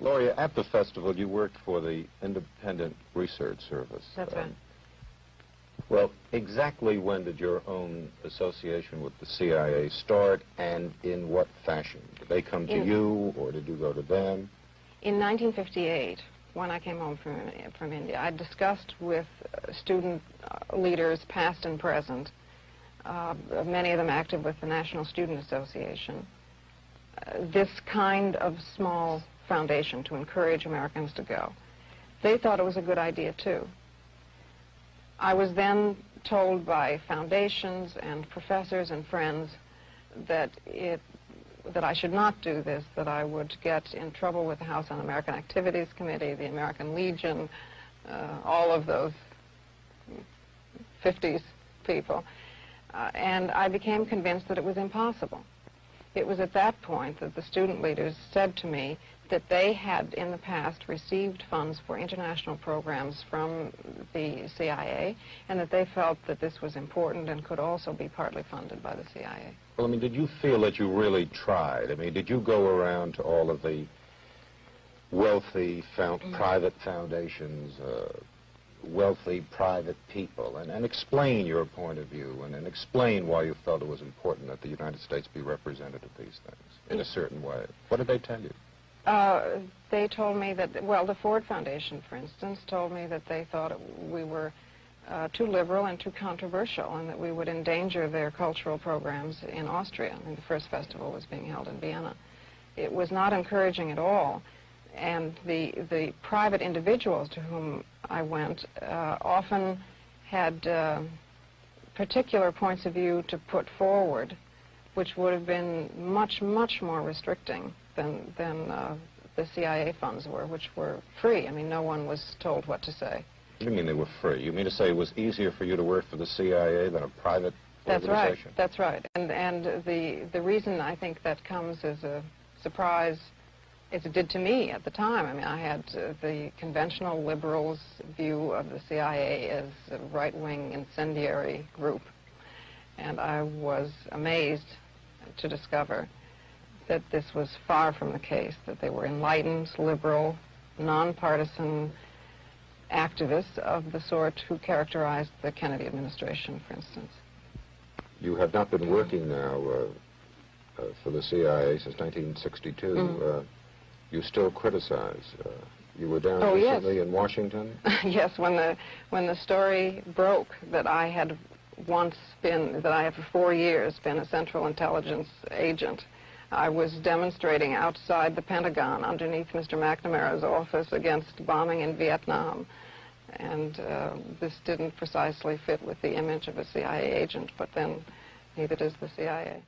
Gloria, at the festival, you worked for the Independent Research Service. That's right. Well, exactly when did your own association with the CIA start, and in what fashion? Did they come to you, or did you go to them? In 1958, when I came home from India, I discussed with student leaders, past and present, many of them active with the National Student Association, this kind of small foundation to encourage Americans to go. They thought it was a good idea, too. I was then told by foundations and professors and friends that I should not do this, that I would get in trouble with the House Un-American Activities Committee, the American Legion, all of those 50s people. And I became convinced that it was impossible. It was at that point that the student leaders said to me that they had in the past received funds for international programs from the CIA, and that they felt that this was important and could also be partly funded by the CIA. Well, I mean, did you feel that you really tried? I mean, did you go around to all of the wealthy private foundations, wealthy private people, and explain your point of view, and explain why you felt it was important that the United States be represented at these things in a certain way? What did they tell you? They told me that, well, the Ford Foundation, for instance, told me that they thought we were too liberal and too controversial, and that we would endanger their cultural programs in Austria. I mean, the first festival was being held in Vienna. It was not encouraging at all, and the private individuals to whom I went often had particular points of view to put forward, which would have been much, much more restricting than the CIA funds were, which were free. I mean, no one was told what to say. What do you mean they were free? You mean to say it was easier for you to work for the CIA than a private organization? That's right. And the reason I think that comes as a surprise, as it did to me at the time. I mean, I had the conventional liberals' view of the CIA as a right-wing incendiary group, and I was amazed to discover that this was far from the case, that they were enlightened, liberal, nonpartisan activists of the sort who characterized the Kennedy administration, for instance. You have not been working now for the CIA since 1962. You still criticize. You were down recently in Washington? Yes, when the story broke that I had once been, that I had for 4 years been a Central Intelligence agent, I was demonstrating outside the Pentagon underneath Mr. McNamara's office against bombing in Vietnam. And this didn't precisely fit with the image of a CIA agent, but then neither does the CIA.